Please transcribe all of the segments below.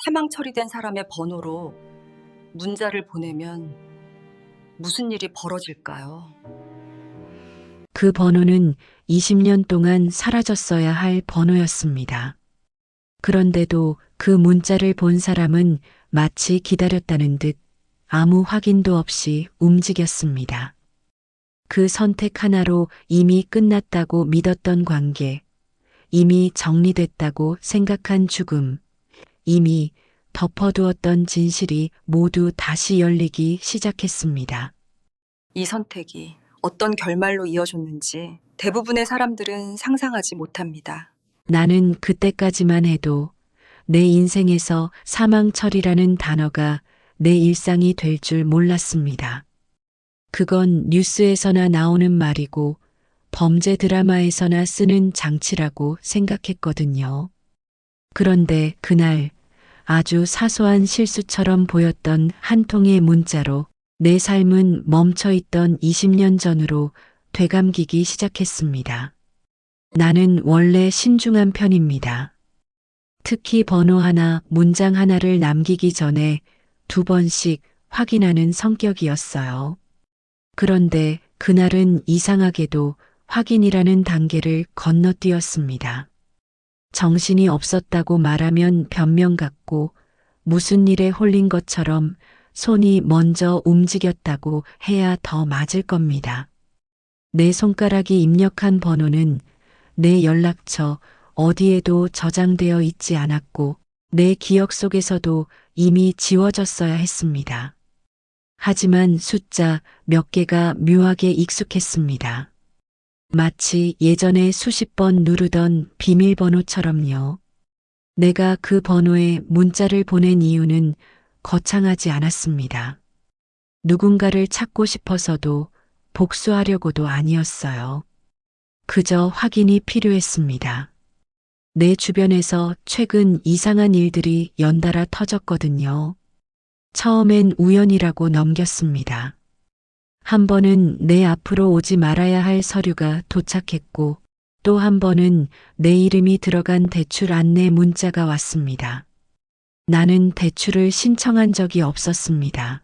사망 처리된 사람의 번호로 문자를 보내면 무슨 일이 벌어질까요? 그 번호는 20년 동안 사라졌어야 할 번호였습니다. 그런데도 그 문자를 본 사람은 마치 기다렸다는 듯 아무 확인도 없이 움직였습니다. 그 선택 하나로 이미 끝났다고 믿었던 관계, 이미 정리됐다고 생각한 죽음, 이미 덮어두었던 진실이 모두 다시 열리기 시작했습니다. 이 선택이 어떤 결말로 이어졌는지 대부분의 사람들은 상상하지 못합니다. 나는 그때까지만 해도 내 인생에서 사망철이라는 단어가 내 일상이 될 줄 몰랐습니다. 그건 뉴스에서나 나오는 말이고 범죄 드라마에서나 쓰는 장치라고 생각했거든요. 그런데 그날 아주 사소한 실수처럼 보였던 한 통의 문자로 내 삶은 멈춰있던 20년 전으로 되감기기 시작했습니다. 나는 원래 신중한 편입니다. 특히 번호 하나, 문장 하나를 남기기 전에 2번씩 확인하는 성격이었어요. 그런데 그날은 이상하게도 확인이라는 단계를 건너뛰었습니다. 정신이 없었다고 말하면 변명 같고 무슨 일에 홀린 것처럼 손이 먼저 움직였다고 해야 더 맞을 겁니다. 내 손가락이 입력한 번호는 내 연락처 어디에도 저장되어 있지 않았고 내 기억 속에서도 이미 지워졌어야 했습니다. 하지만 숫자 몇 개가 묘하게 익숙했습니다. 마치 예전에 수십 번 누르던 비밀번호처럼요. 내가 그 번호에 문자를 보낸 이유는 거창하지 않았습니다. 누군가를 찾고 싶어서도 복수하려고도 아니었어요. 그저 확인이 필요했습니다. 내 주변에서 최근 이상한 일들이 연달아 터졌거든요. 처음엔 우연이라고 넘겼습니다. 한 번은 내 앞으로 오지 말아야 할 서류가 도착했고 또 한 번은 내 이름이 들어간 대출 안내 문자가 왔습니다. 나는 대출을 신청한 적이 없었습니다.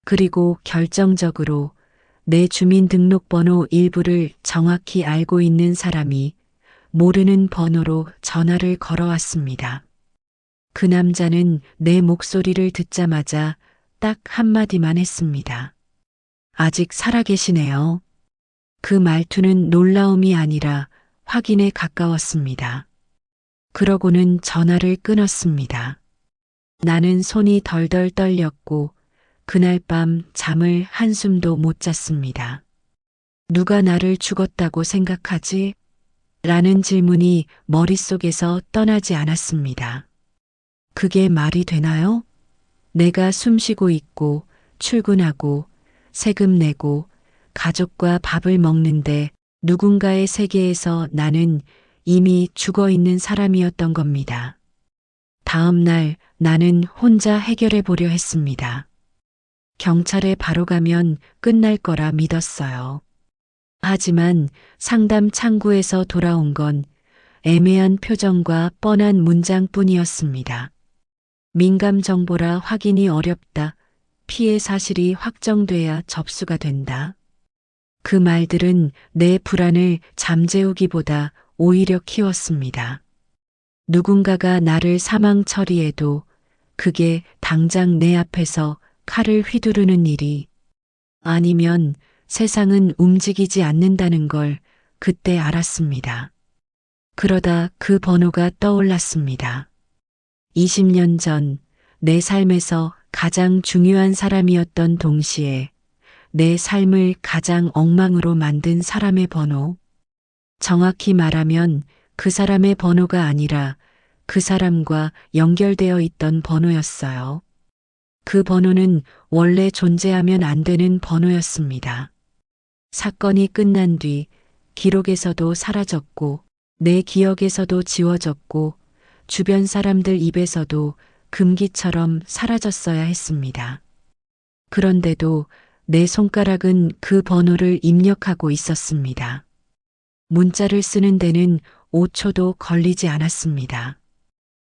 그리고 결정적으로 내 주민등록번호 일부를 정확히 알고 있는 사람이 모르는 번호로 전화를 걸어왔습니다. 그 남자는 내 목소리를 듣자마자 딱 한마디만 했습니다. 아직 살아계시네요. 그 말투는 놀라움이 아니라 확인에 가까웠습니다. 그러고는 전화를 끊었습니다. 나는 손이 덜덜 떨렸고 그날 밤 잠을 한숨도 못 잤습니다. 누가 나를 죽었다고 생각하지? 라는 질문이 머릿속에서 떠나지 않았습니다. 그게 말이 되나요? 내가 숨쉬고 있고 출근하고 세금 내고 가족과 밥을 먹는데 누군가의 세계에서 나는 이미 죽어 있는 사람이었던 겁니다. 다음 날 나는 혼자 해결해 보려 했습니다. 경찰에 바로 가면 끝날 거라 믿었어요. 하지만 상담 창구에서 돌아온 건 애매한 표정과 뻔한 문장뿐이었습니다. 민감 정보라 확인이 어렵다. 피해 사실이 확정돼야 접수가 된다. 그 말들은 내 불안을 잠재우기보다 오히려 키웠습니다. 누군가가 나를 사망 처리해도 그게 당장 내 앞에서 칼을 휘두르는 일이 아니면 세상은 움직이지 않는다는 걸 그때 알았습니다. 그러다 그 번호가 떠올랐습니다. 20년 전 내 삶에서 가장 중요한 사람이었던 동시에 내 삶을 가장 엉망으로 만든 사람의 번호. 정확히 말하면 그 사람의 번호가 아니라 그 사람과 연결되어 있던 번호였어요. 그 번호는 원래 존재하면 안 되는 번호였습니다. 사건이 끝난 뒤 기록에서도 사라졌고 내 기억에서도 지워졌고 주변 사람들 입에서도 금기처럼 사라졌어야 했습니다. 그런데도 내 손가락은 그 번호를 입력하고 있었습니다. 문자를 쓰는 데는 5초도 걸리지 않았습니다.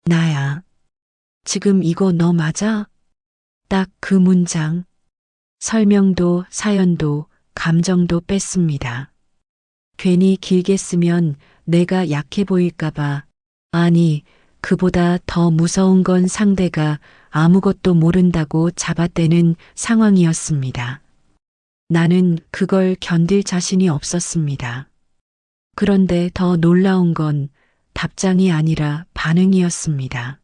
나야. 지금 이거 너 맞아? 딱 그 문장. 설명도 사연도 감정도 뺐습니다. 괜히 길게 쓰면 내가 약해 보일까봐. 아니, 그보다 더 무서운 건 상대가 아무것도 모른다고 잡아떼는 상황이었습니다. 나는 그걸 견딜 자신이 없었습니다. 그런데 더 놀라운 건 답장이 아니라 반응이었습니다.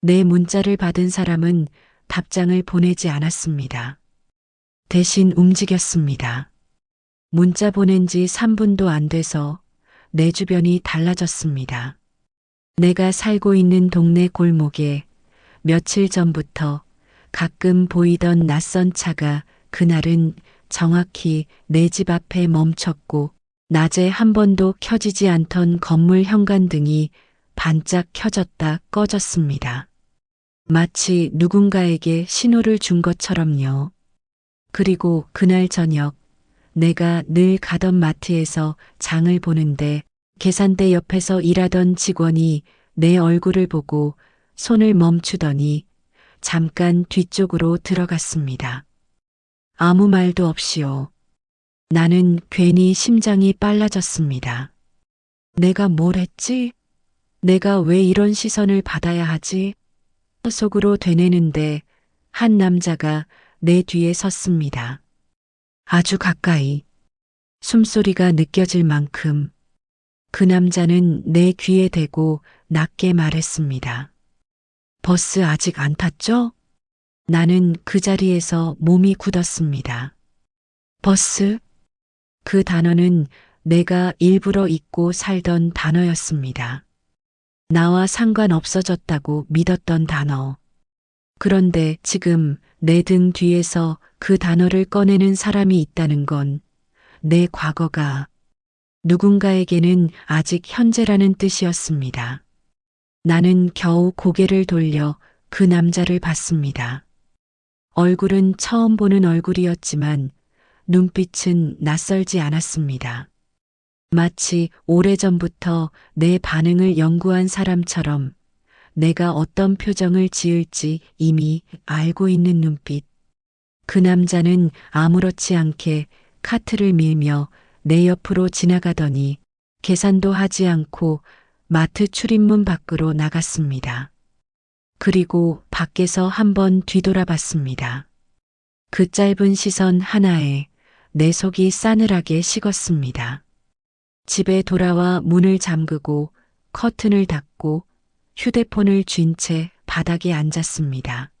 내 문자를 받은 사람은 답장을 보내지 않았습니다. 대신 움직였습니다. 문자 보낸 지 3분도 안 돼서 내 주변이 달라졌습니다. 내가 살고 있는 동네 골목에 며칠 전부터 가끔 보이던 낯선 차가 그날은 정확히 내 집 앞에 멈췄고 낮에 한 번도 켜지지 않던 건물 현관등이 반짝 켜졌다 꺼졌습니다. 마치 누군가에게 신호를 준 것처럼요. 그리고 그날 저녁 내가 늘 가던 마트에서 장을 보는데 계산대 옆에서 일하던 직원이 내 얼굴을 보고 손을 멈추더니 잠깐 뒤쪽으로 들어갔습니다. 아무 말도 없이요. 나는 괜히 심장이 빨라졌습니다. 내가 뭘 했지? 내가 왜 이런 시선을 받아야 하지? 속으로 되뇌는데 한 남자가 내 뒤에 섰습니다. 아주 가까이 숨소리가 느껴질 만큼 그 남자는 내 귀에 대고 낮게 말했습니다. 버스 아직 안 탔죠? 나는 그 자리에서 몸이 굳었습니다. 버스? 그 단어는 내가 일부러 잊고 살던 단어였습니다. 나와 상관없어졌다고 믿었던 단어. 그런데 지금 내 등 뒤에서 그 단어를 꺼내는 사람이 있다는 건 내 과거가 누군가에게는 아직 현재라는 뜻이었습니다. 나는 겨우 고개를 돌려 그 남자를 봤습니다. 얼굴은 처음 보는 얼굴이었지만 눈빛은 낯설지 않았습니다. 마치 오래전부터 내 반응을 연구한 사람처럼 내가 어떤 표정을 지을지 이미 알고 있는 눈빛. 그 남자는 아무렇지 않게 카트를 밀며 내 옆으로 지나가더니 계산도 하지 않고 마트 출입문 밖으로 나갔습니다. 그리고 밖에서 한번 뒤돌아봤습니다. 그 짧은 시선 하나에 내 속이 싸늘하게 식었습니다. 집에 돌아와 문을 잠그고 커튼을 닫고 휴대폰을 쥔 채 바닥에 앉았습니다.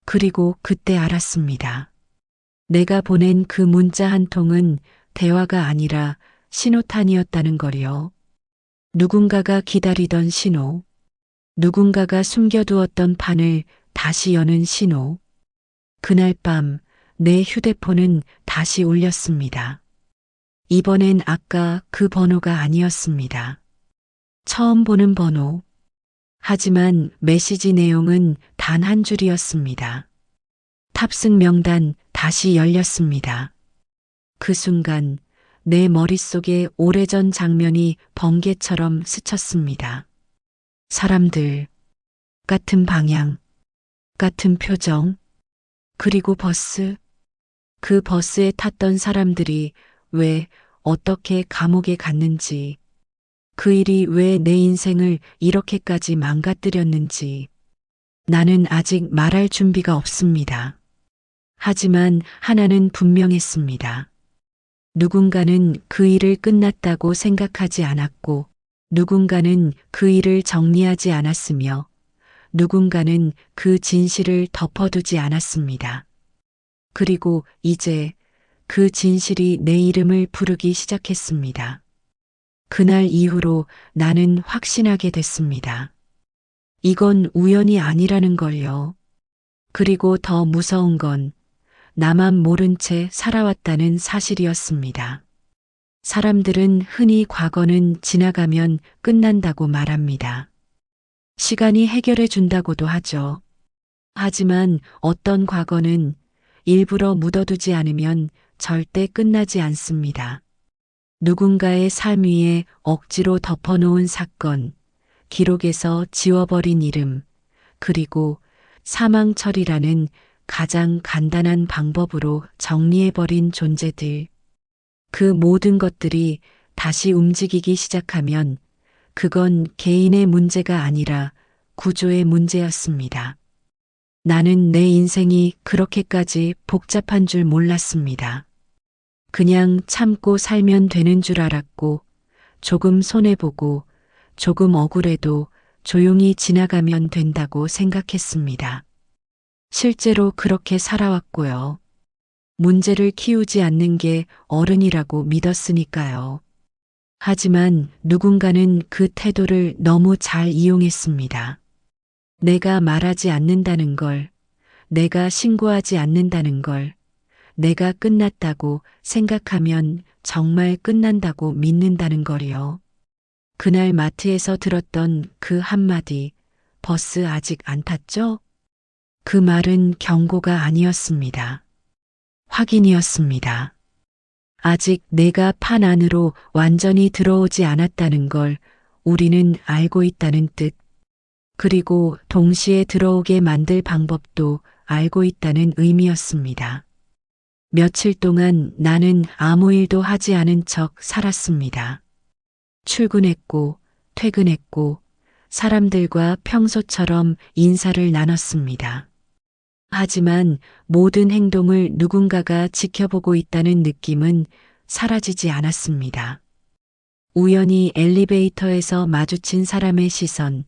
그리고 그때 알았습니다. 내가 보낸 그 문자 한 통은 대화가 아니라 신호탄이었다는 걸요. 누군가가 기다리던 신호, 누군가가 숨겨두었던 판을 다시 여는 신호. 그날 밤 내 휴대폰은 다시 울렸습니다. 이번엔 아까 그 번호가 아니었습니다. 처음 보는 번호. 하지만 메시지 내용은 단 한 줄이었습니다. 탑승 명단 다시 열렸습니다. 그 순간 내 머릿속에 오래전 장면이 번개처럼 스쳤습니다. 사람들, 같은 방향, 같은 표정, 그리고 버스. 그 버스에 탔던 사람들이 왜 어떻게 감옥에 갔는지, 그 일이 왜 내 인생을 이렇게까지 망가뜨렸는지. 나는 아직 말할 준비가 없습니다. 하지만 하나는 분명했습니다. 누군가는 그 일을 끝났다고 생각하지 않았고, 누군가는 그 일을 정리하지 않았으며, 누군가는 그 진실을 덮어두지 않았습니다. 그리고 이제 그 진실이 내 이름을 부르기 시작했습니다. 그날 이후로 나는 확신하게 됐습니다. 이건 우연이 아니라는 걸요. 그리고 더 무서운 건 나만 모른 채 살아왔다는 사실이었습니다. 사람들은 흔히 과거는 지나가면 끝난다고 말합니다. 시간이 해결해 준다고도 하죠. 하지만 어떤 과거는 일부러 묻어두지 않으면 절대 끝나지 않습니다. 누군가의 삶 위에 억지로 덮어놓은 사건, 기록에서 지워버린 이름, 그리고 사망 처리라는 가장 간단한 방법으로 정리해버린 존재들. 그 모든 것들이 다시 움직이기 시작하면 그건 개인의 문제가 아니라 구조의 문제였습니다. 나는 내 인생이 그렇게까지 복잡한 줄 몰랐습니다. 그냥 참고 살면 되는 줄 알았고, 조금 손해보고, 조금 억울해도 조용히 지나가면 된다고 생각했습니다. 실제로 그렇게 살아왔고요. 문제를 키우지 않는 게 어른이라고 믿었으니까요. 하지만 누군가는 그 태도를 너무 잘 이용했습니다. 내가 말하지 않는다는 걸, 내가 신고하지 않는다는 걸, 내가 끝났다고 생각하면 정말 끝난다고 믿는다는 걸요. 그날 마트에서 들었던 그 한마디, 버스 아직 안 탔죠? 그 말은 경고가 아니었습니다. 확인이었습니다. 아직 내가 판 안으로 완전히 들어오지 않았다는 걸 우리는 알고 있다는 뜻. 그리고 동시에 들어오게 만들 방법도 알고 있다는 의미였습니다. 며칠 동안 나는 아무 일도 하지 않은 척 살았습니다. 출근했고, 퇴근했고, 사람들과 평소처럼 인사를 나눴습니다. 하지만 모든 행동을 누군가가 지켜보고 있다는 느낌은 사라지지 않았습니다. 우연히 엘리베이터에서 마주친 사람의 시선,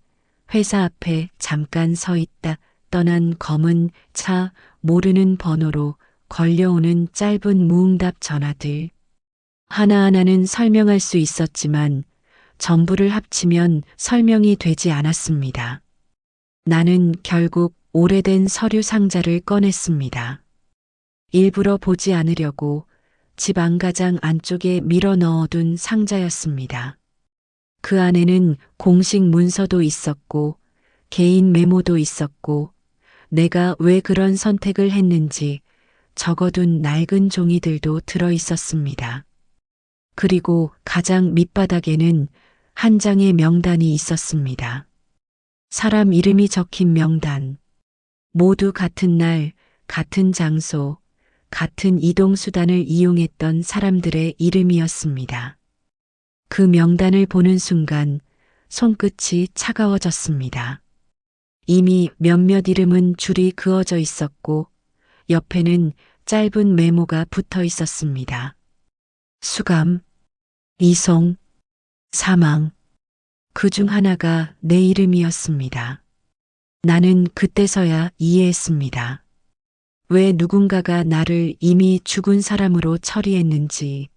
회사 앞에 잠깐 서 있다 떠난 검은 차, 모르는 번호로 걸려오는 짧은 무응답 전화들. 하나하나는 설명할 수 있었지만 전부를 합치면 설명이 되지 않았습니다. 나는 결국 오래된 서류 상자를 꺼냈습니다. 일부러 보지 않으려고 집 안가장 안쪽에 밀어 넣어둔 상자였습니다. 그 안에는 공식 문서도 있었고, 개인 메모도 있었고, 내가 왜 그런 선택을 했는지 적어둔 낡은 종이들도 들어 있었습니다. 그리고 가장 밑바닥에는 한 장의 명단이 있었습니다. 사람 이름이 적힌 명단. 모두 같은 날, 같은 장소, 같은 이동수단을 이용했던 사람들의 이름이었습니다. 그 명단을 보는 순간 손끝이 차가워졌습니다. 이미 몇몇 이름은 줄이 그어져 있었고 옆에는 짧은 메모가 붙어 있었습니다. 수감, 이송, 사망. 그 중 하나가 내 이름이었습니다. 나는 그때서야 이해했습니다. 왜 누군가가 나를 이미 죽은 사람으로 처리했는지,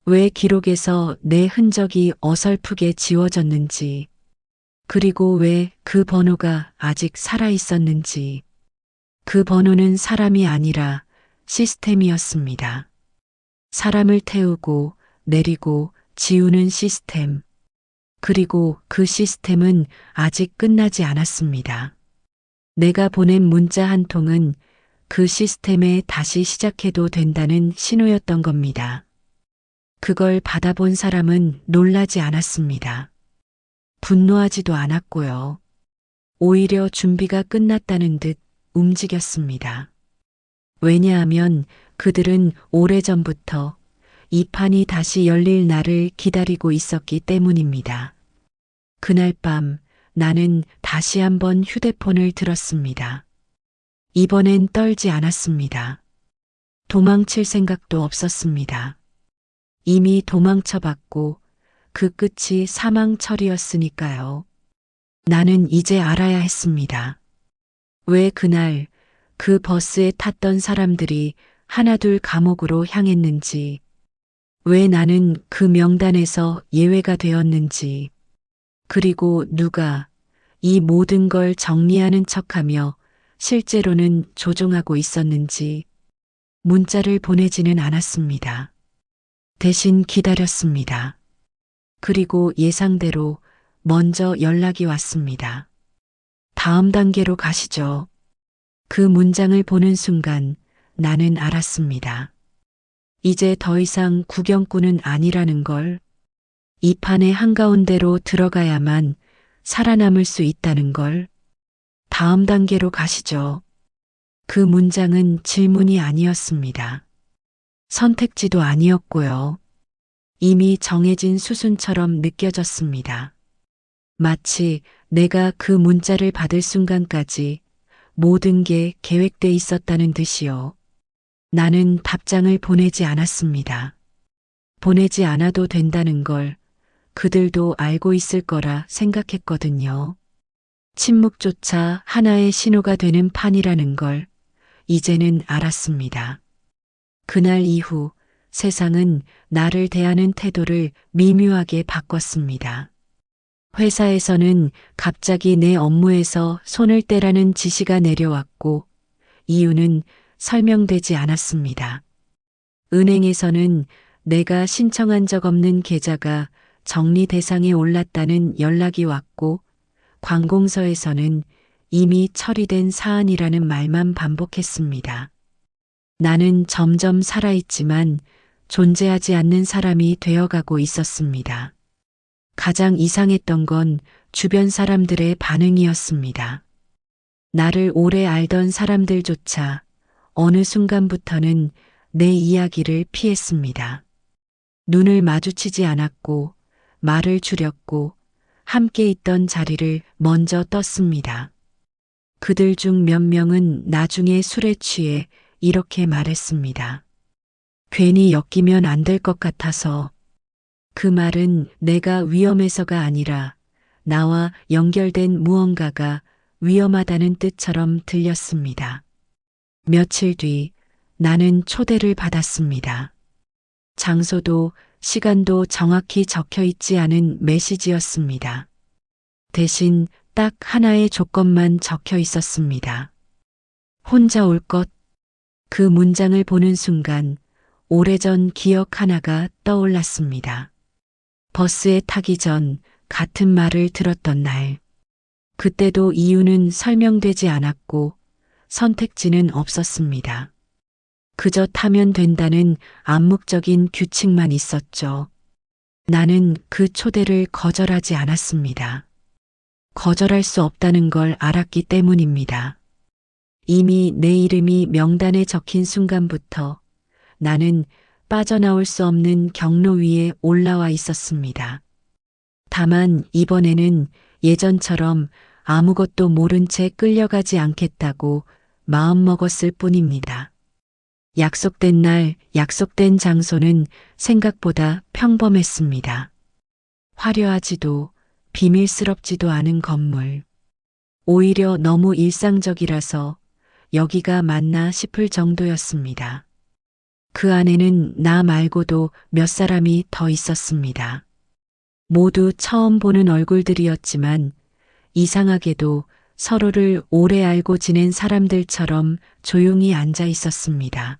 왜 기록에서 내 흔적이 어설프게 지워졌는지, 그리고 왜 그 번호가 아직 살아 있었는지. 그 번호는 사람이 아니라 시스템이었습니다. 사람을 태우고 내리고 지우는 시스템. 그리고 그 시스템은 아직 끝나지 않았습니다. 내가 보낸 문자 한 통은 그 시스템에 다시 시작해도 된다는 신호였던 겁니다. 그걸 받아본 사람은 놀라지 않았습니다. 분노하지도 않았고요. 오히려 준비가 끝났다는 듯 움직였습니다. 왜냐하면 그들은 오래전부터 이 판이 다시 열릴 날을 기다리고 있었기 때문입니다. 그날 밤 나는 다시 한번 휴대폰을 들었습니다. 이번엔 떨지 않았습니다. 도망칠 생각도 없었습니다. 이미 도망쳐봤고 그 끝이 사망 처리였으니까요. 나는 이제 알아야 했습니다. 왜 그날 그 버스에 탔던 사람들이 하나둘 감옥으로 향했는지, 왜 나는 그 명단에서 예외가 되었는지, 그리고 누가 이 모든 걸 정리하는 척하며 실제로는 조종하고 있었는지. 문자를 보내지는 않았습니다. 대신 기다렸습니다. 그리고 예상대로 먼저 연락이 왔습니다. 다음 단계로 가시죠. 그 문장을 보는 순간 나는 알았습니다. 이제 더 이상 구경꾼은 아니라는 걸, 이 판의 한가운데로 들어가야만 살아남을 수 있다는 걸, 다음 단계로 가시죠. 그 문장은 질문이 아니었습니다. 선택지도 아니었고요. 이미 정해진 수순처럼 느껴졌습니다. 마치 내가 그 문자를 받을 순간까지 모든 게 계획돼 있었다는 듯이요. 나는 답장을 보내지 않았습니다. 보내지 않아도 된다는 걸 그들도 알고 있을 거라 생각했거든요. 침묵조차 하나의 신호가 되는 판이라는 걸 이제는 알았습니다. 그날 이후 세상은 나를 대하는 태도를 미묘하게 바꿨습니다. 회사에서는 갑자기 내 업무에서 손을 떼라는 지시가 내려왔고 이유는 설명되지 않았습니다. 은행에서는 내가 신청한 적 없는 계좌가 정리 대상에 올랐다는 연락이 왔고 관공서에서는 이미 처리된 사안이라는 말만 반복했습니다. 나는 점점 살아있지만 존재하지 않는 사람이 되어가고 있었습니다. 가장 이상했던 건 주변 사람들의 반응이었습니다. 나를 오래 알던 사람들조차 어느 순간부터는 내 이야기를 피했습니다. 눈을 마주치지 않았고 말을 줄였고 함께 있던 자리를 먼저 떴습니다. 그들 중 몇 명은 나중에 술에 취해 이렇게 말했습니다. 괜히 엮이면 안 될 것 같아서. 그 말은 내가 위험해서가 아니라 나와 연결된 무언가가 위험하다는 뜻처럼 들렸습니다. 며칠 뒤 나는 초대를 받았습니다. 장소도 시간도 정확히 적혀 있지 않은 메시지였습니다. 대신 딱 하나의 조건만 적혀 있었습니다. 혼자 올 것. 그 문장을 보는 순간 오래전 기억 하나가 떠올랐습니다. 버스에 타기 전 같은 말을 들었던 날. 그때도 이유는 설명되지 않았고 선택지는 없었습니다. 그저 타면 된다는 암묵적인 규칙만 있었죠. 나는 그 초대를 거절하지 않았습니다. 거절할 수 없다는 걸 알았기 때문입니다. 이미 내 이름이 명단에 적힌 순간부터 나는 빠져나올 수 없는 경로 위에 올라와 있었습니다. 다만 이번에는 예전처럼 아무것도 모른 채 끌려가지 않겠다고 마음먹었을 뿐입니다. 약속된 날, 약속된 장소는 생각보다 평범했습니다. 화려하지도 비밀스럽지도 않은 건물. 오히려 너무 일상적이라서 여기가 맞나 싶을 정도였습니다. 그 안에는 나 말고도 몇 사람이 더 있었습니다. 모두 처음 보는 얼굴들이었지만 이상하게도 서로를 오래 알고 지낸 사람들처럼 조용히 앉아 있었습니다.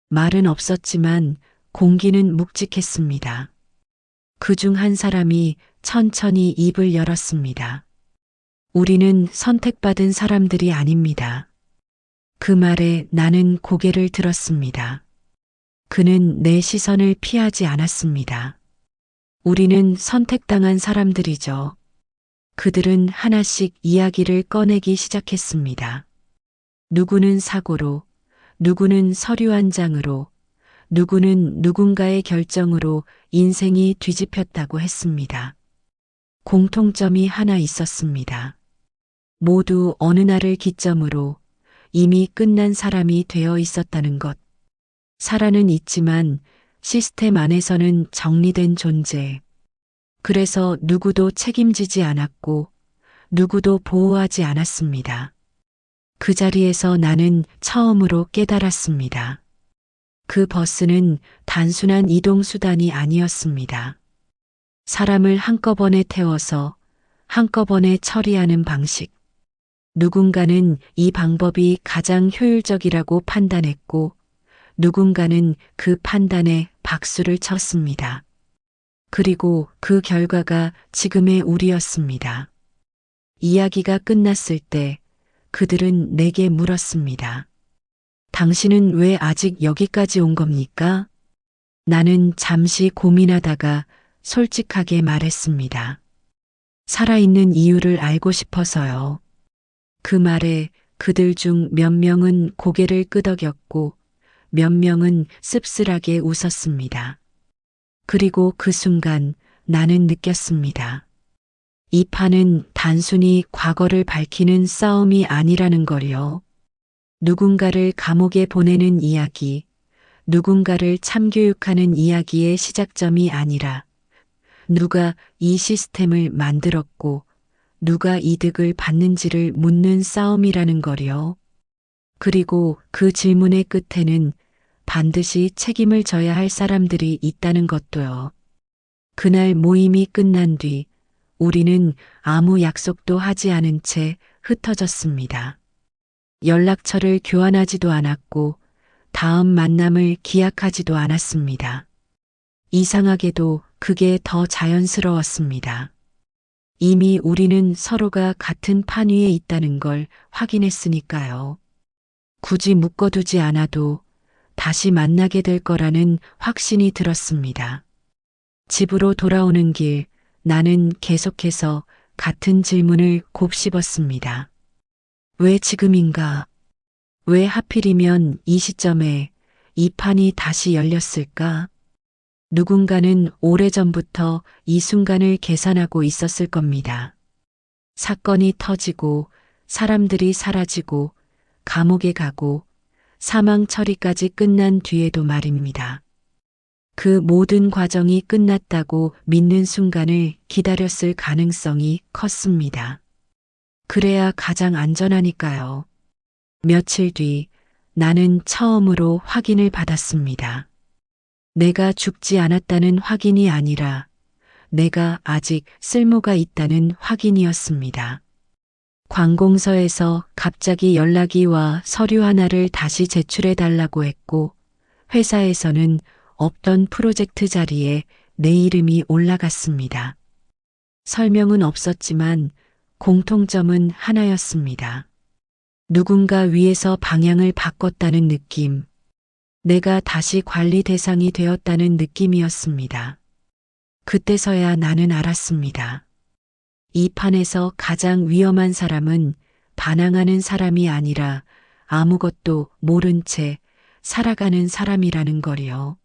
말은 없었지만 공기는 묵직했습니다. 그중 한 사람이 천천히 입을 열었습니다. 우리는 선택받은 사람들이 아닙니다. 그 말에 나는 고개를 들었습니다. 그는 내 시선을 피하지 않았습니다. 우리는 선택당한 사람들이죠. 그들은 하나씩 이야기를 꺼내기 시작했습니다. 누구는 사고로, 누구는 서류 한 장으로, 누구는 누군가의 결정으로 인생이 뒤집혔다고 했습니다. 공통점이 하나 있었습니다. 모두 어느 날을 기점으로 이미 끝난 사람이 되어 있었다는 것. 살아는 있지만 시스템 안에서는 정리된 존재. 그래서 누구도 책임지지 않았고 누구도 보호하지 않았습니다. 그 자리에서 나는 처음으로 깨달았습니다. 그 버스는 단순한 이동수단이 아니었습니다. 사람을 한꺼번에 태워서 한꺼번에 처리하는 방식. 누군가는 이 방법이 가장 효율적이라고 판단했고 누군가는 그 판단에 박수를 쳤습니다. 그리고 그 결과가 지금의 우리였습니다. 이야기가 끝났을 때 그들은 내게 물었습니다. 당신은 왜 아직 여기까지 온 겁니까? 나는 잠시 고민하다가 솔직하게 말했습니다. 살아있는 이유를 알고 싶어서요. 그 말에 그들 중 몇 명은 고개를 끄덕였고 몇 명은 씁쓸하게 웃었습니다. 그리고 그 순간 나는 느꼈습니다. 이 판은 단순히 과거를 밝히는 싸움이 아니라는 걸요. 누군가를 감옥에 보내는 이야기, 누군가를 참교육하는 이야기의 시작점이 아니라 누가 이 시스템을 만들었고 누가 이득을 받는지를 묻는 싸움이라는 거요. 그리고 그 질문의 끝에는 반드시 책임을 져야 할 사람들이 있다는 것도요. 그날 모임이 끝난 뒤 우리는 아무 약속도 하지 않은 채 흩어졌습니다. 연락처를 교환하지도 않았고 다음 만남을 기약하지도 않았습니다. 이상하게도 그게 더 자연스러웠습니다. 이미 우리는 서로가 같은 판 위에 있다는 걸 확인했으니까요. 굳이 묶어두지 않아도 다시 만나게 될 거라는 확신이 들었습니다. 집으로 돌아오는 길, 나는 계속해서 같은 질문을 곱씹었습니다. 왜 지금인가? 왜 하필이면 이 시점에 이 판이 다시 열렸을까? 누군가는 오래전부터 이 순간을 계산하고 있었을 겁니다. 사건이 터지고 사람들이 사라지고 감옥에 가고 사망 처리까지 끝난 뒤에도 말입니다. 그 모든 과정이 끝났다고 믿는 순간을 기다렸을 가능성이 컸습니다. 그래야 가장 안전하니까요. 며칠 뒤 나는 처음으로 확인을 받았습니다. 내가 죽지 않았다는 확인이 아니라 내가 아직 쓸모가 있다는 확인이었습니다. 관공서에서 갑자기 연락이 와 서류 하나를 다시 제출해 달라고 했고 회사에서는 없던 프로젝트 자리에 내 이름이 올라갔습니다. 설명은 없었지만 공통점은 하나였습니다. 누군가 위에서 방향을 바꿨다는 느낌, 내가 다시 관리 대상이 되었다는 느낌이었습니다. 그때서야 나는 알았습니다. 이 판에서 가장 위험한 사람은 반항하는 사람이 아니라 아무것도 모른 채 살아가는 사람이라는 거리요.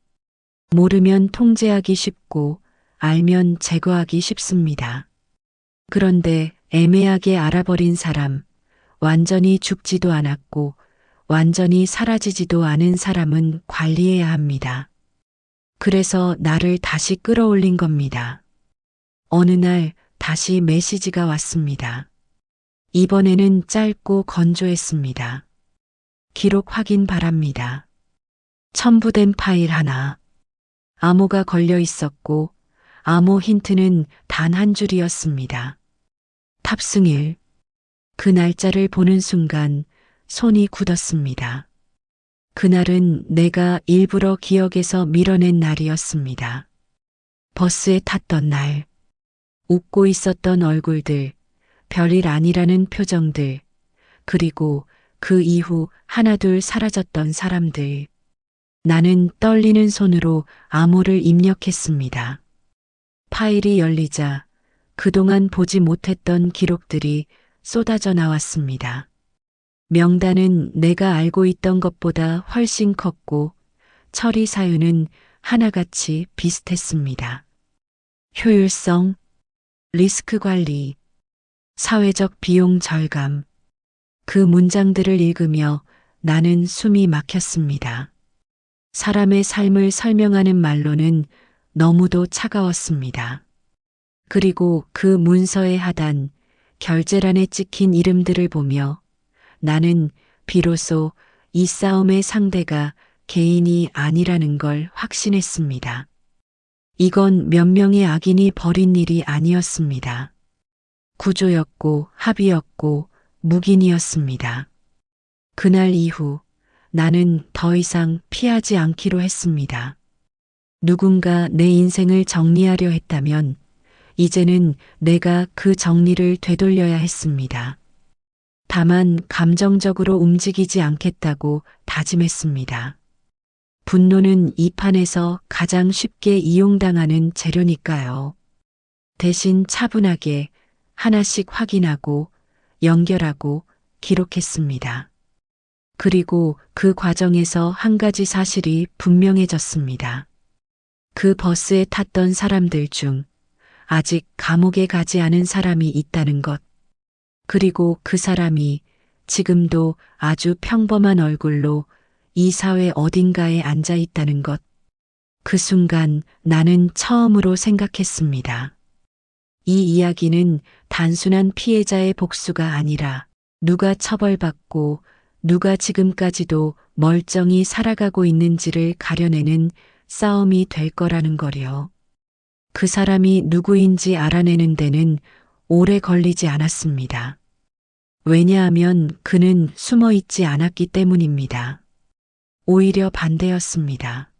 모르면 통제하기 쉽고 알면 제거하기 쉽습니다. 그런데 애매하게 알아버린 사람, 완전히 죽지도 않았고 완전히 사라지지도 않은 사람은 관리해야 합니다. 그래서 나를 다시 끌어올린 겁니다. 어느 날 다시 메시지가 왔습니다. 이번에는 짧고 건조했습니다. 기록 확인 바랍니다. 첨부된 파일 하나. 암호가 걸려 있었고 암호 힌트는 단 한 줄이었습니다. 탑승일. 그 날짜를 보는 순간 손이 굳었습니다. 그날은 내가 일부러 기억에서 밀어낸 날이었습니다. 버스에 탔던 날, 웃고 있었던 얼굴들, 별일 아니라는 표정들, 그리고 그 이후 하나둘 사라졌던 사람들. 나는 떨리는 손으로 암호를 입력했습니다. 파일이 열리자 그동안 보지 못했던 기록들이 쏟아져 나왔습니다. 명단은 내가 알고 있던 것보다 훨씬 컸고 처리 사유는 하나같이 비슷했습니다. 효율성, 리스크 관리, 사회적 비용 절감. 그 문장들을 읽으며 나는 숨이 막혔습니다. 사람의 삶을 설명하는 말로는 너무도 차가웠습니다. 그리고 그 문서의 하단, 결제란에 찍힌 이름들을 보며 나는 비로소 이 싸움의 상대가 개인이 아니라는 걸 확신했습니다. 이건 몇 명의 악인이 벌인 일이 아니었습니다. 구조였고 합의였고 묵인이었습니다. 그날 이후 나는 더 이상 피하지 않기로 했습니다. 누군가 내 인생을 정리하려 했다면 이제는 내가 그 정리를 되돌려야 했습니다. 다만 감정적으로 움직이지 않겠다고 다짐했습니다. 분노는 이 판에서 가장 쉽게 이용당하는 재료니까요. 대신 차분하게 하나씩 확인하고 연결하고 기록했습니다. 그리고 그 과정에서 한 가지 사실이 분명해졌습니다. 그 버스에 탔던 사람들 중 아직 감옥에 가지 않은 사람이 있다는 것. 그리고 그 사람이 지금도 아주 평범한 얼굴로 이 사회 어딘가에 앉아 있다는 것. 그 순간 나는 처음으로 생각했습니다. 이 이야기는 단순한 피해자의 복수가 아니라 누가 처벌받고 누가 지금까지도 멀쩡히 살아가고 있는지를 가려내는 싸움이 될 거라는 거려. 그 사람이 누구인지 알아내는 데는 오래 걸리지 않았습니다. 왜냐하면 그는 숨어 있지 않았기 때문입니다. 오히려 반대였습니다.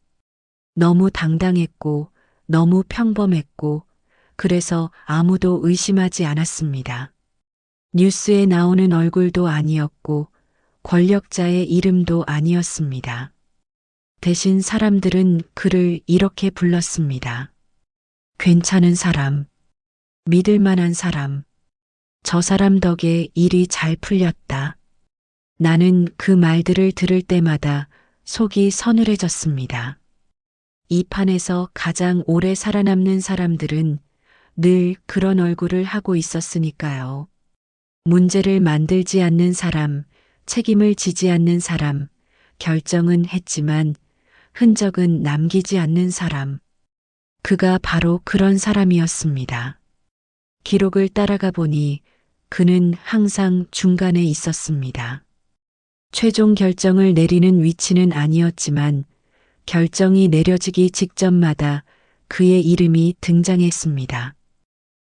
너무 당당했고, 너무 평범했고, 그래서 아무도 의심하지 않았습니다. 뉴스에 나오는 얼굴도 아니었고, 권력자의 이름도 아니었습니다. 대신 사람들은 그를 이렇게 불렀습니다. 괜찮은 사람, 믿을 만한 사람, 저 사람 덕에 일이 잘 풀렸다. 나는 그 말들을 들을 때마다 속이 서늘해졌습니다. 이 판에서 가장 오래 살아남는 사람들은 늘 그런 얼굴을 하고 있었으니까요. 문제를 만들지 않는 사람, 책임을 지지 않는 사람, 결정은 했지만 흔적은 남기지 않는 사람. 그가 바로 그런 사람이었습니다. 기록을 따라가 보니 그는 항상 중간에 있었습니다. 최종 결정을 내리는 위치는 아니었지만 결정이 내려지기 직전마다 그의 이름이 등장했습니다.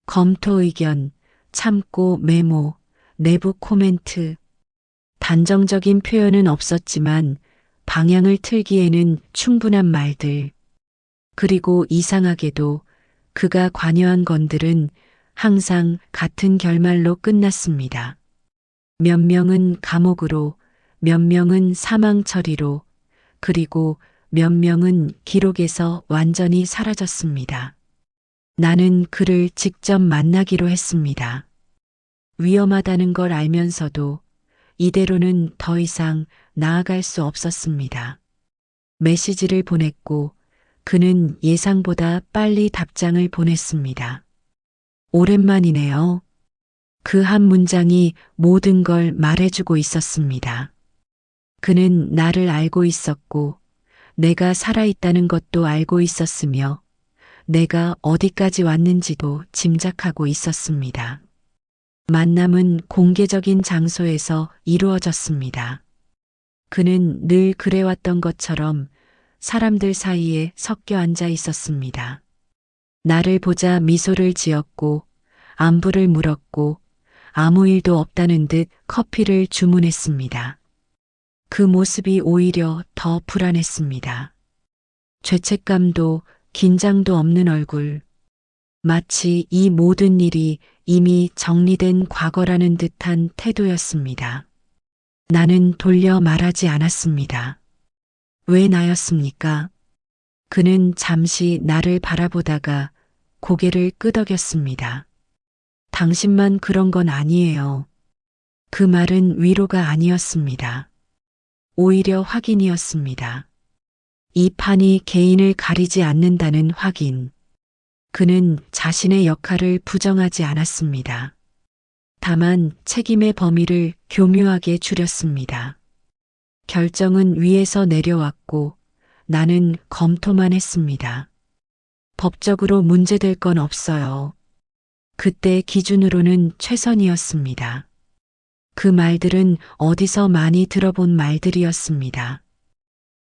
검토 의견, 참고 메모, 내부 코멘트. 단정적인 표현은 없었지만 방향을 틀기에는 충분한 말들. 그리고 이상하게도 그가 관여한 건들은 항상 같은 결말로 끝났습니다. 몇 명은 감옥으로, 몇 명은 사망 처리로, 그리고 몇 명은 기록에서 완전히 사라졌습니다. 나는 그를 직접 만나기로 했습니다. 위험하다는 걸 알면서도 이대로는 더 이상 나아갈 수 없었습니다. 메시지를 보냈고 그는 예상보다 빨리 답장을 보냈습니다. 오랜만이네요. 그 한 문장이 모든 걸 말해주고 있었습니다. 그는 나를 알고 있었고 내가 살아있다는 것도 알고 있었으며 내가 어디까지 왔는지도 짐작하고 있었습니다. 만남은 공개적인 장소에서 이루어졌습니다. 그는 늘 그래왔던 것처럼 사람들 사이에 섞여 앉아 있었습니다. 나를 보자 미소를 지었고 안부를 물었고 아무 일도 없다는 듯 커피를 주문했습니다. 그 모습이 오히려 더 불안했습니다. 죄책감도 긴장도 없는 얼굴. 마치 이 모든 일이 이미 정리된 과거라는 듯한 태도였습니다. 나는 돌려 말하지 않았습니다. 왜 나였습니까? 그는 잠시 나를 바라보다가 고개를 끄덕였습니다. 당신만 그런 건 아니에요. 그 말은 위로가 아니었습니다. 오히려 확인이었습니다. 이 판이 개인을 가리지 않는다는 확인. 그는 자신의 역할을 부정하지 않았습니다. 다만 책임의 범위를 교묘하게 줄였습니다. 결정은 위에서 내려왔고 나는 검토만 했습니다. 법적으로 문제될 건 없어요. 그때 기준으로는 최선이었습니다. 그 말들은 어디서 많이 들어본 말들이었습니다.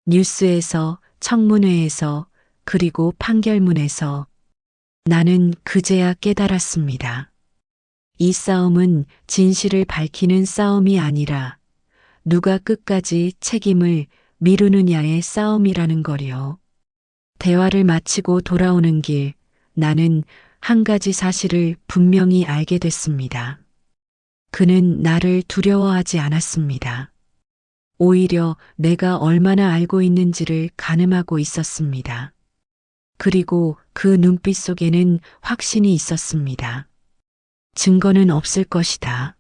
뉴스에서, 청문회에서, 그리고 판결문에서. 나는 그제야 깨달았습니다. 이 싸움은 진실을 밝히는 싸움이 아니라 누가 끝까지 책임을 미루느냐의 싸움이라는 거요. 대화를 마치고 돌아오는 길, 나는 한 가지 사실을 분명히 알게 됐습니다. 그는 나를 두려워하지 않았습니다. 오히려 내가 얼마나 알고 있는지를 가늠하고 있었습니다. 그리고 그 눈빛 속에는 확신이 있었습니다. 증거는 없을 것이다.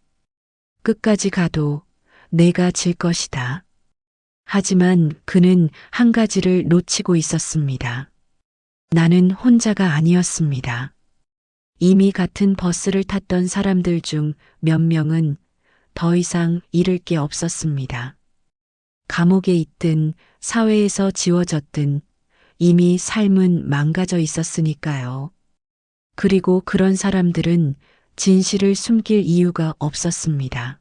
끝까지 가도 내가 질 것이다. 하지만 그는 한 가지를 놓치고 있었습니다. 나는 혼자가 아니었습니다. 이미 같은 버스를 탔던 사람들 중 몇 명은 더 이상 잃을 게 없었습니다. 감옥에 있든 사회에서 지워졌든 이미 삶은 망가져 있었으니까요. 그리고 그런 사람들은 진실을 숨길 이유가 없었습니다.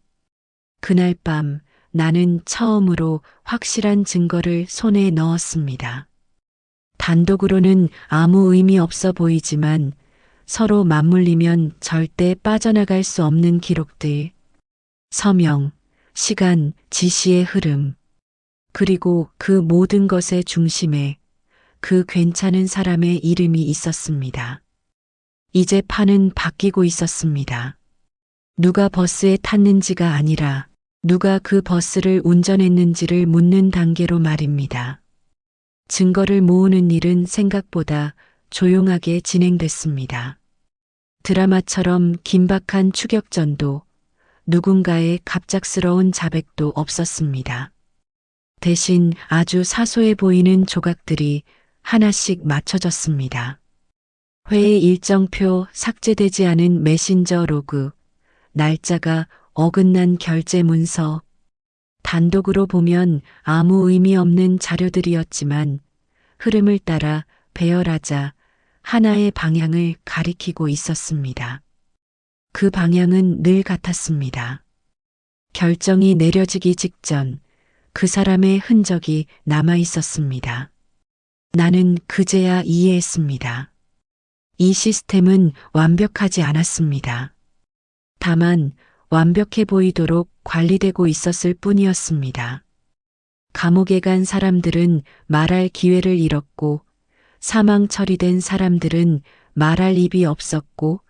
그날 밤 나는 처음으로 확실한 증거를 손에 넣었습니다. 단독으로는 아무 의미 없어 보이지만 서로 맞물리면 절대 빠져나갈 수 없는 기록들, 서명, 시간, 지시의 흐름, 그리고 그 모든 것의 중심에 그 괜찮은 사람의 이름이 있었습니다. 이제 판은 바뀌고 있었습니다. 누가 버스에 탔는지가 아니라 누가 그 버스를 운전했는지를 묻는 단계로 말입니다. 증거를 모으는 일은 생각보다 조용하게 진행됐습니다. 드라마처럼 긴박한 추격전도 누군가의 갑작스러운 자백도 없었습니다. 대신 아주 사소해 보이는 조각들이 하나씩 맞춰졌습니다. 회의 일정표, 삭제되지 않은 메신저 로그, 날짜가 어긋난 결제 문서, 단독으로 보면 아무 의미 없는 자료들이었지만 흐름을 따라 배열하자 하나의 방향을 가리키고 있었습니다. 그 방향은 늘 같았습니다. 결정이 내려지기 직전 그 사람의 흔적이 남아 있었습니다. 나는 그제야 이해했습니다. 이 시스템은 완벽하지 않았습니다. 다만 완벽해 보이도록 관리되고 있었을 뿐이었습니다. 감옥에 간 사람들은 말할 기회를 잃었고 사망 처리된 사람들은 말할 입이 없었고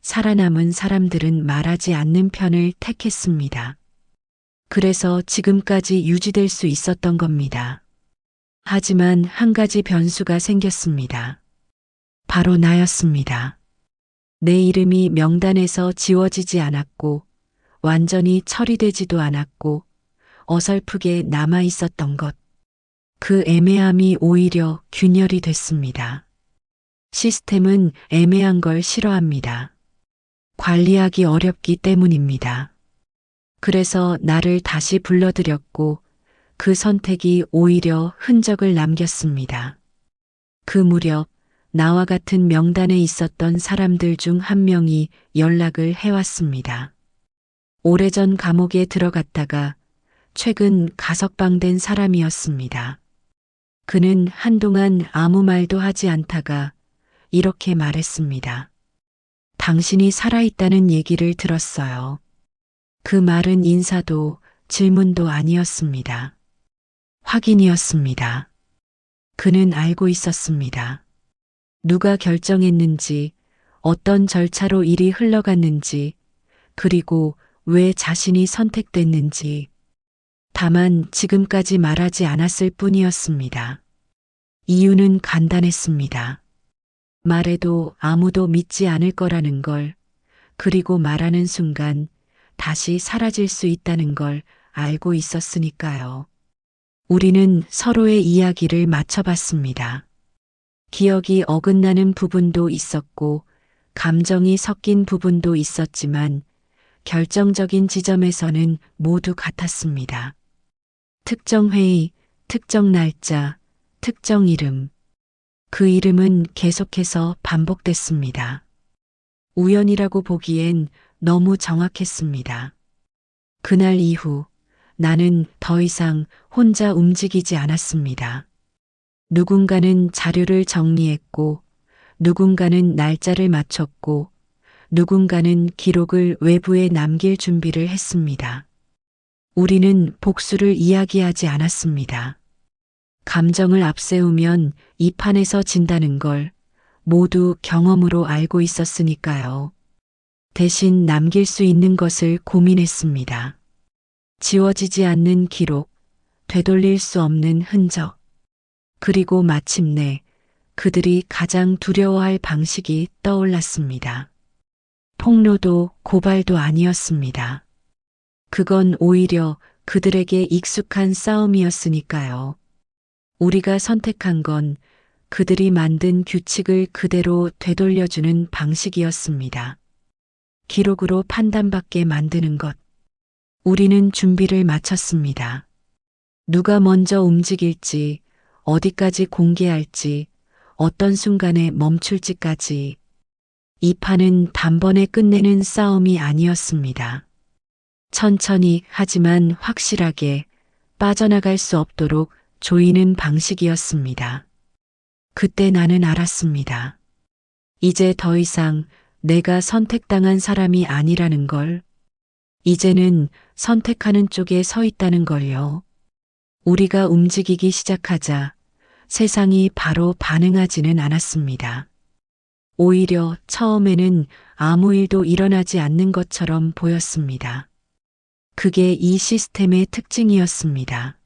살아남은 사람들은 말하지 않는 편을 택했습니다. 그래서 지금까지 유지될 수 있었던 겁니다. 하지만 한 가지 변수가 생겼습니다. 바로 나였습니다. 내 이름이 명단에서 지워지지 않았고 완전히 처리되지도 않았고 어설프게 남아 있었던 것. 그 애매함이 오히려 균열이 됐습니다. 시스템은 애매한 걸 싫어합니다. 관리하기 어렵기 때문입니다. 그래서 나를 다시 불러들였고 그 선택이 오히려 흔적을 남겼습니다. 그 무렵 나와 같은 명단에 있었던 사람들 중 한 명이 연락을 해왔습니다. 오래전 감옥에 들어갔다가 최근 가석방된 사람이었습니다. 그는 한동안 아무 말도 하지 않다가 이렇게 말했습니다. 당신이 살아있다는 얘기를 들었어요. 그 말은 인사도 질문도 아니었습니다. 확인이었습니다. 그는 알고 있었습니다. 누가 결정했는지, 어떤 절차로 일이 흘러갔는지, 그리고 왜 자신이 선택됐는지. 다만 지금까지 말하지 않았을 뿐이었습니다. 이유는 간단했습니다. 말해도 아무도 믿지 않을 거라는 걸, 그리고 말하는 순간 다시 사라질 수 있다는 걸 알고 있었으니까요. 우리는 서로의 이야기를 맞춰봤습니다. 기억이 어긋나는 부분도 있었고, 감정이 섞인 부분도 있었지만, 결정적인 지점에서는 모두 같았습니다. 특정 회의, 특정 날짜, 특정 이름. 그 이름은 계속해서 반복됐습니다. 우연이라고 보기엔 너무 정확했습니다. 그날 이후 나는 더 이상 혼자 움직이지 않았습니다. 누군가는 자료를 정리했고, 누군가는 날짜를 맞췄고, 누군가는 기록을 외부에 남길 준비를 했습니다. 우리는 복수를 이야기하지 않았습니다. 감정을 앞세우면 이 판에서 진다는 걸 모두 경험으로 알고 있었으니까요. 대신 남길 수 있는 것을 고민했습니다. 지워지지 않는 기록, 되돌릴 수 없는 흔적. 그리고 마침내 그들이 가장 두려워할 방식이 떠올랐습니다. 폭로도 고발도 아니었습니다. 그건 오히려 그들에게 익숙한 싸움이었으니까요. 우리가 선택한 건 그들이 만든 규칙을 그대로 되돌려주는 방식이었습니다. 기록으로 판단받게 만드는 것. 우리는 준비를 마쳤습니다. 누가 먼저 움직일지, 어디까지 공개할지, 어떤 순간에 멈출지까지. 이 판은 단번에 끝내는 싸움이 아니었습니다. 천천히 하지만 확실하게 빠져나갈 수 없도록 조이는 방식이었습니다. 그때 나는 알았습니다. 이제 더 이상 내가 선택당한 사람이 아니라는 걸, 이제는 선택하는 쪽에 서 있다는 걸요. 우리가 움직이기 시작하자 세상이 바로 반응하지는 않았습니다. 오히려 처음에는 아무 일도 일어나지 않는 것처럼 보였습니다. 그게 이 시스템의 특징이었습니다.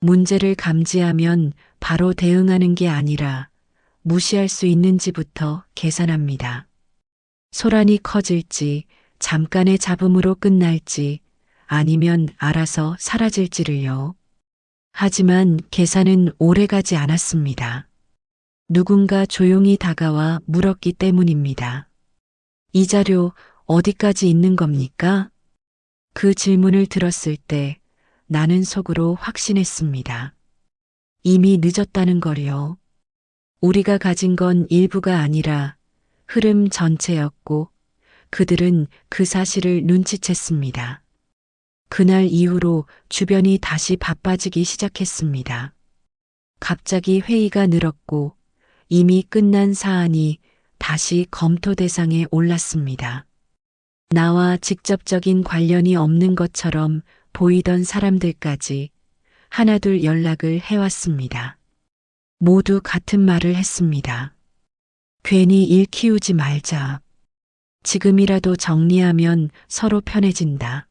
문제를 감지하면 바로 대응하는 게 아니라 무시할 수 있는지부터 계산합니다. 소란이 커질지, 잠깐의 잡음으로 끝날지, 아니면 알아서 사라질지를요. 하지만 계산은 오래가지 않았습니다. 누군가 조용히 다가와 물었기 때문입니다. 이 자료 어디까지 있는 겁니까? 그 질문을 들었을 때 나는 속으로 확신했습니다. 이미 늦었다는 걸요. 우리가 가진 건 일부가 아니라 흐름 전체였고 그들은 그 사실을 눈치챘습니다. 그날 이후로 주변이 다시 바빠지기 시작했습니다. 갑자기 회의가 늘었고 이미 끝난 사안이 다시 검토 대상에 올랐습니다. 나와 직접적인 관련이 없는 것처럼 보이던 사람들까지 하나둘 연락을 해왔습니다. 모두 같은 말을 했습니다. 괜히 일 키우지 말자. 지금이라도 정리하면 서로 편해진다.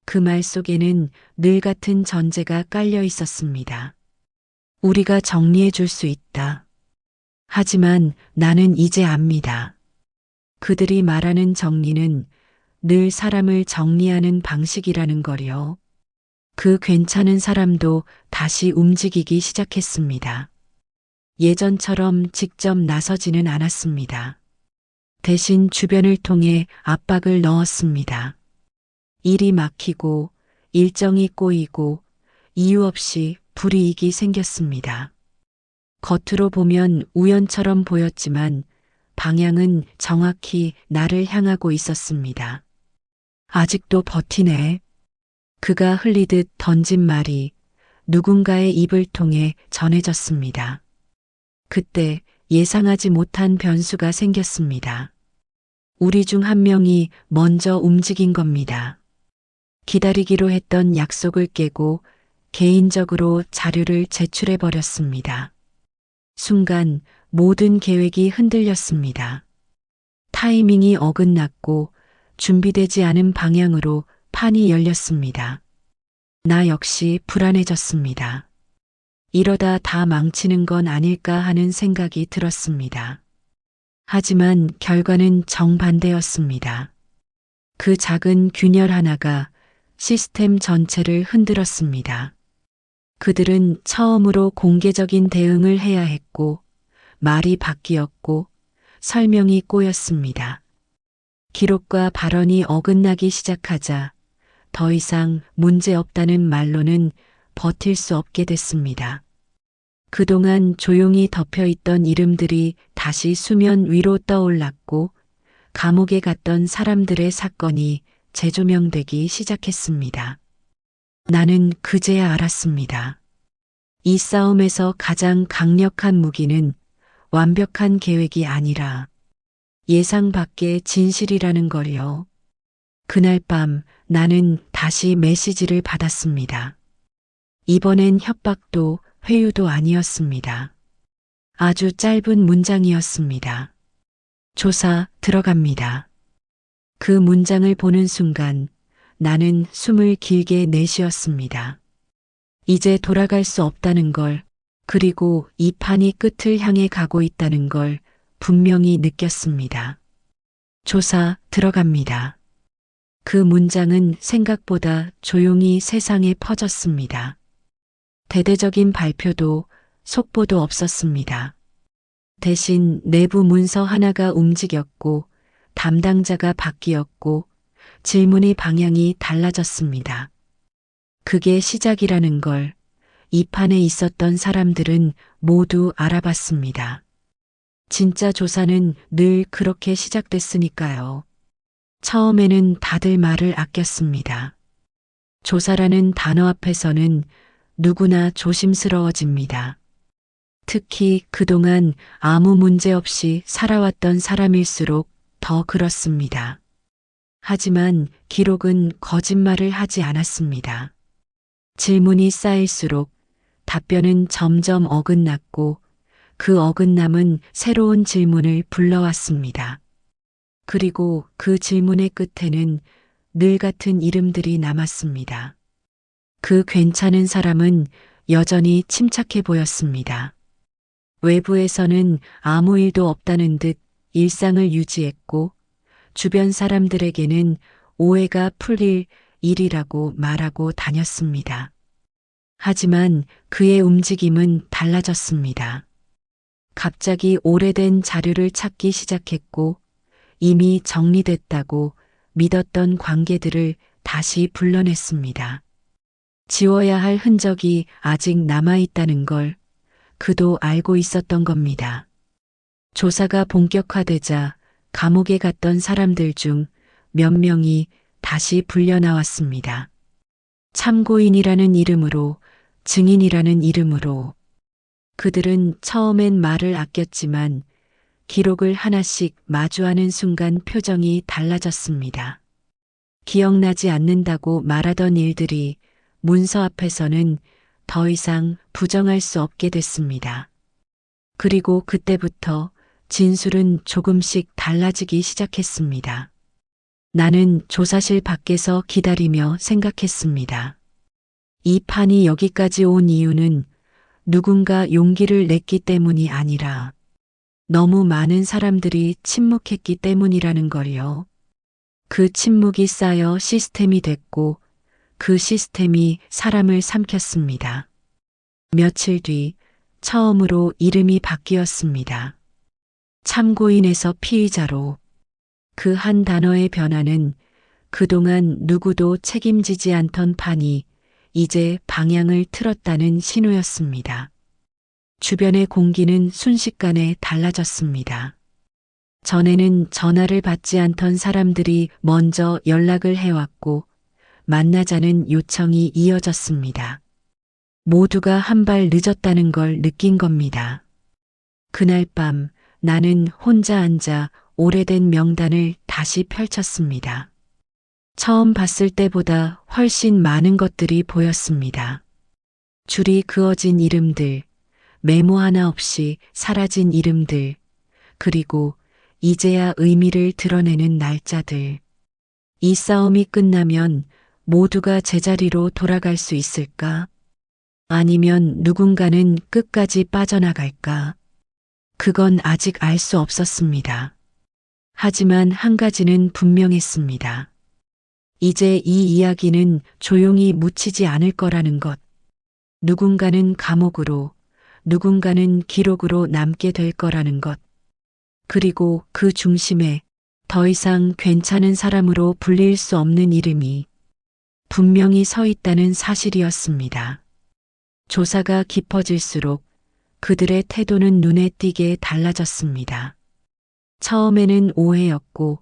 그 말 속에는 늘 같은 전제가 깔려 있었습니다. 우리가 정리해 줄 수 있다. 하지만 나는 이제 압니다. 그들이 말하는 정리는 늘 사람을 정리하는 방식이라는 거요. 그 괜찮은 사람도 다시 움직이기 시작했습니다. 예전처럼 직접 나서지는 않았습니다. 대신 주변을 통해 압박을 넣었습니다. 일이 막히고 일정이 꼬이고 이유 없이 불이익이 생겼습니다. 겉으로 보면 우연처럼 보였지만 방향은 정확히 나를 향하고 있었습니다. 아직도 버티네. 그가 흘리듯 던진 말이 누군가의 입을 통해 전해졌습니다. 그때 예상하지 못한 변수가 생겼습니다. 우리 중 한 명이 먼저 움직인 겁니다. 기다리기로 했던 약속을 깨고 개인적으로 자료를 제출해 버렸습니다. 순간 모든 계획이 흔들렸습니다. 타이밍이 어긋났고 준비되지 않은 방향으로 판이 열렸습니다. 나 역시 불안해졌습니다. 이러다 다 망치는 건 아닐까 하는 생각이 들었습니다. 하지만 결과는 정반대였습니다. 그 작은 균열 하나가 시스템 전체를 흔들었습니다. 그들은 처음으로 공개적인 대응을 해야 했고, 말이 바뀌었고, 설명이 꼬였습니다. 기록과 발언이 어긋나기 시작하자 더 이상 문제 없다는 말로는 버틸 수 없게 됐습니다. 그동안 조용히 덮여있던 이름들이 다시 수면 위로 떠올랐고 감옥에 갔던 사람들의 사건이 재조명되기 시작했습니다. 나는 그제야 알았습니다. 이 싸움에서 가장 강력한 무기는 완벽한 계획이 아니라 예상 밖의 진실이라는 걸요. 그날 밤 나는 다시 메시지를 받았습니다. 이번엔 협박도 회유도 아니었습니다. 아주 짧은 문장이었습니다. 조사 들어갑니다. 그 문장을 보는 순간 나는 숨을 길게 내쉬었습니다. 이제 돌아갈 수 없다는 걸, 그리고 이 판이 끝을 향해 가고 있다는 걸 분명히 느꼈습니다. 조사 들어갑니다. 그 문장은 생각보다 조용히 세상에 퍼졌습니다. 대대적인 발표도 속보도 없었습니다. 대신 내부 문서 하나가 움직였고 담당자가 바뀌었고 질문의 방향이 달라졌습니다. 그게 시작이라는 걸 이 판에 있었던 사람들은 모두 알아봤습니다. 진짜 조사는 늘 그렇게 시작됐으니까요. 처음에는 다들 말을 아꼈습니다. 조사라는 단어 앞에서는 누구나 조심스러워집니다. 특히 그동안 아무 문제 없이 살아왔던 사람일수록 더 그렇습니다. 하지만 기록은 거짓말을 하지 않았습니다. 질문이 쌓일수록 답변은 점점 어긋났고 그 어긋남은 새로운 질문을 불러왔습니다. 그리고 그 질문의 끝에는 늘 같은 이름들이 남았습니다. 그 괜찮은 사람은 여전히 침착해 보였습니다. 외부에서는 아무 일도 없다는 듯 일상을 유지했고 주변 사람들에게는 오해가 풀릴 일이라고 말하고 다녔습니다. 하지만 그의 움직임은 달라졌습니다. 갑자기 오래된 자료를 찾기 시작했고 이미 정리됐다고 믿었던 관계들을 다시 불러냈습니다. 지워야 할 흔적이 아직 남아있다는 걸 그도 알고 있었던 겁니다. 조사가 본격화되자 감옥에 갔던 사람들 중 몇 명이 다시 불려나왔습니다. 참고인이라는 이름으로, 증인이라는 이름으로. 그들은 처음엔 말을 아꼈지만 기록을 하나씩 마주하는 순간 표정이 달라졌습니다. 기억나지 않는다고 말하던 일들이 문서 앞에서는 더 이상 부정할 수 없게 됐습니다. 그리고 그때부터 진술은 조금씩 달라지기 시작했습니다. 나는 조사실 밖에서 기다리며 생각했습니다. 이 판이 여기까지 온 이유는 누군가 용기를 냈기 때문이 아니라 너무 많은 사람들이 침묵했기 때문이라는 걸요. 그 침묵이 쌓여 시스템이 됐고 그 시스템이 사람을 삼켰습니다. 며칠 뒤 처음으로 이름이 바뀌었습니다. 참고인에서 피의자로. 그 한 단어의 변화는 그동안 누구도 책임지지 않던 판이 이제 방향을 틀었다는 신호였습니다. 주변의 공기는 순식간에 달라졌습니다. 전에는 전화를 받지 않던 사람들이 먼저 연락을 해왔고 만나자는 요청이 이어졌습니다. 모두가 한 발 늦었다는 걸 느낀 겁니다. 그날 밤 나는 혼자 앉아 오래된 명단을 다시 펼쳤습니다. 처음 봤을 때보다 훨씬 많은 것들이 보였습니다. 줄이 그어진 이름들, 메모 하나 없이 사라진 이름들, 그리고 이제야 의미를 드러내는 날짜들. 이 싸움이 끝나면 모두가 제자리로 돌아갈 수 있을까? 아니면 누군가는 끝까지 빠져나갈까? 그건 아직 알 수 없었습니다. 하지만 한 가지는 분명했습니다. 이제 이 이야기는 조용히 묻히지 않을 거라는 것. 누군가는 감옥으로, 누군가는 기록으로 남게 될 거라는 것. 그리고 그 중심에 더 이상 괜찮은 사람으로 불릴 수 없는 이름이 분명히 서 있다는 사실이었습니다. 조사가 깊어질수록 그들의 태도는 눈에 띄게 달라졌습니다. 처음에는 오해였고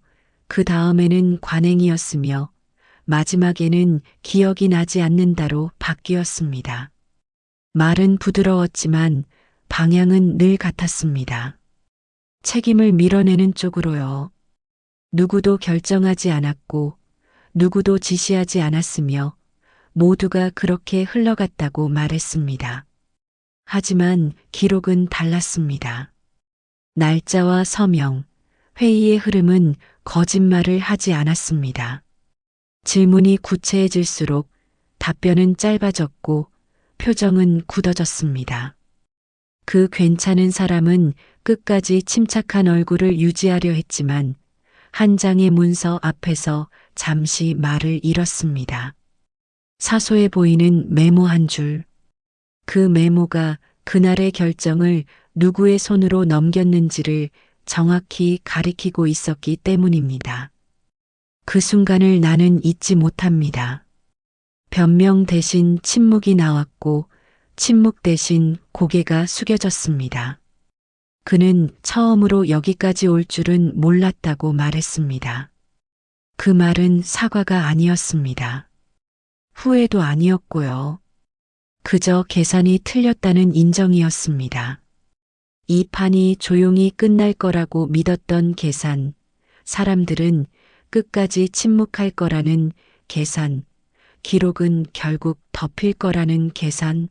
그 다음에는 관행이었으며 마지막에는 기억이 나지 않는다로 바뀌었습니다. 말은 부드러웠지만 방향은 늘 같았습니다. 책임을 밀어내는 쪽으로요. 누구도 결정하지 않았고 누구도 지시하지 않았으며 모두가 그렇게 흘러갔다고 말했습니다. 하지만 기록은 달랐습니다. 날짜와 서명, 회의의 흐름은 거짓말을 하지 않았습니다. 질문이 구체해질수록 답변은 짧아졌고 표정은 굳어졌습니다. 그 괜찮은 사람은 끝까지 침착한 얼굴을 유지하려 했지만 한 장의 문서 앞에서 잠시 말을 잃었습니다. 사소해 보이는 메모 한 줄. 그 메모가 그날의 결정을 누구의 손으로 넘겼는지를 정확히 가리키고 있었기 때문입니다. 그 순간을 나는 잊지 못합니다. 변명 대신 침묵이 나왔고 침묵 대신 고개가 숙여졌습니다. 그는 처음으로 여기까지 올 줄은 몰랐다고 말했습니다. 그 말은 사과가 아니었습니다. 후회도 아니었고요. 그저 계산이 틀렸다는 인정이었습니다. 이 판이 조용히 끝날 거라고 믿었던 계산, 사람들은 끝까지 침묵할 거라는 계산, 기록은 결국 덮일 거라는 계산,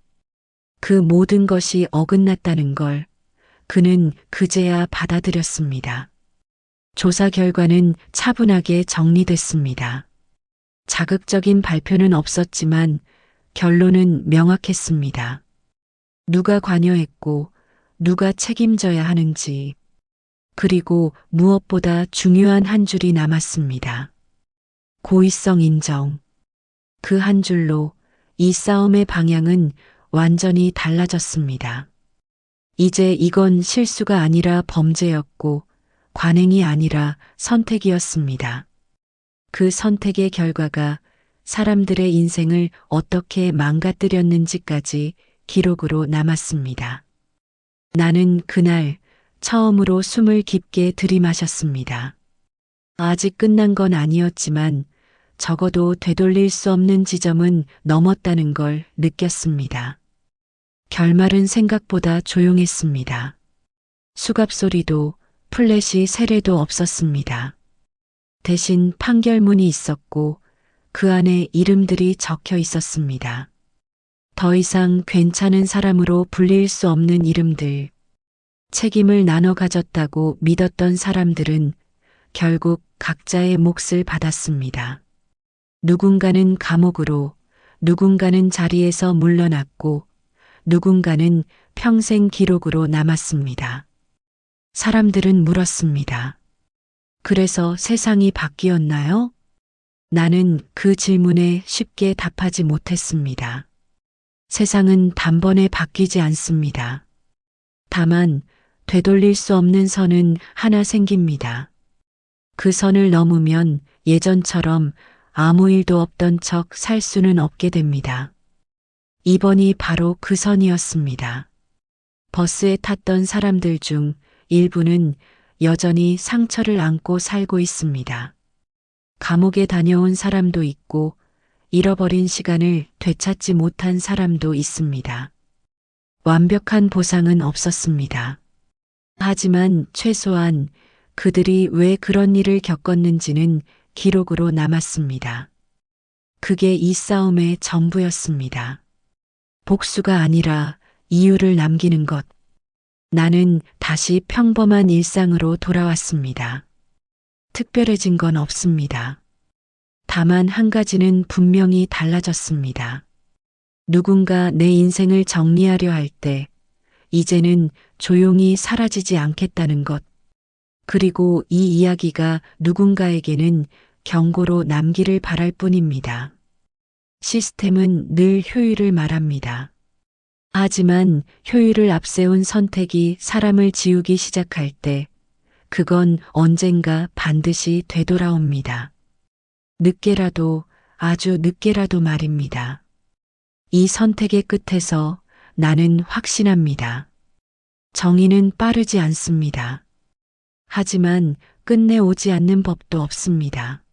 그 모든 것이 어긋났다는 걸 그는 그제야 받아들였습니다. 조사 결과는 차분하게 정리됐습니다. 자극적인 발표는 없었지만 결론은 명확했습니다. 누가 관여했고 누가 책임져야 하는지, 그리고 무엇보다 중요한 한 줄이 남았습니다. 고의성 인정. 그 한 줄로 이 싸움의 방향은 완전히 달라졌습니다. 이제 이건 실수가 아니라 범죄였고 관행이 아니라 선택이었습니다. 그 선택의 결과가 사람들의 인생을 어떻게 망가뜨렸는지까지 기록으로 남았습니다. 나는 그날 처음으로 숨을 깊게 들이마셨습니다. 아직 끝난 건 아니었지만 적어도 되돌릴 수 없는 지점은 넘었다는 걸 느꼈습니다. 결말은 생각보다 조용했습니다. 수갑 소리도 플래시 세례도 없었습니다. 대신 판결문이 있었고 그 안에 이름들이 적혀 있었습니다. 더 이상 괜찮은 사람으로 불릴 수 없는 이름들. 책임을 나눠 가졌다고 믿었던 사람들은 결국 각자의 몫을 받았습니다. 누군가는 감옥으로, 누군가는 자리에서 물러났고, 누군가는 평생 기록으로 남았습니다. 사람들은 물었습니다. 그래서 세상이 바뀌었나요? 나는 그 질문에 쉽게 답하지 못했습니다. 세상은 단번에 바뀌지 않습니다. 다만 되돌릴 수 없는 선은 하나 생깁니다. 그 선을 넘으면 예전처럼 아무 일도 없던 척 살 수는 없게 됩니다. 이번이 바로 그 선이었습니다. 버스에 탔던 사람들 중 일부는 여전히 상처를 안고 살고 있습니다. 감옥에 다녀온 사람도 있고 잃어버린 시간을 되찾지 못한 사람도 있습니다. 완벽한 보상은 없었습니다. 하지만 최소한 그들이 왜 그런 일을 겪었는지는 기록으로 남았습니다. 그게 이 싸움의 전부였습니다. 복수가 아니라 이유를 남기는 것. 나는 다시 평범한 일상으로 돌아왔습니다. 특별해진 건 없습니다. 다만 한 가지는 분명히 달라졌습니다. 누군가 내 인생을 정리하려 할 때, 이제는 조용히 사라지지 않겠다는 것. 그리고 이 이야기가 누군가에게는 경고로 남기를 바랄 뿐입니다. 시스템은 늘 효율을 말합니다. 하지만 효율을 앞세운 선택이 사람을 지우기 시작할 때, 그건 언젠가 반드시 되돌아옵니다. 늦게라도, 아주 늦게라도 말입니다. 이 선택의 끝에서 나는 확신합니다. 정의는 빠르지 않습니다. 하지만 끝내 오지 않는 법도 없습니다.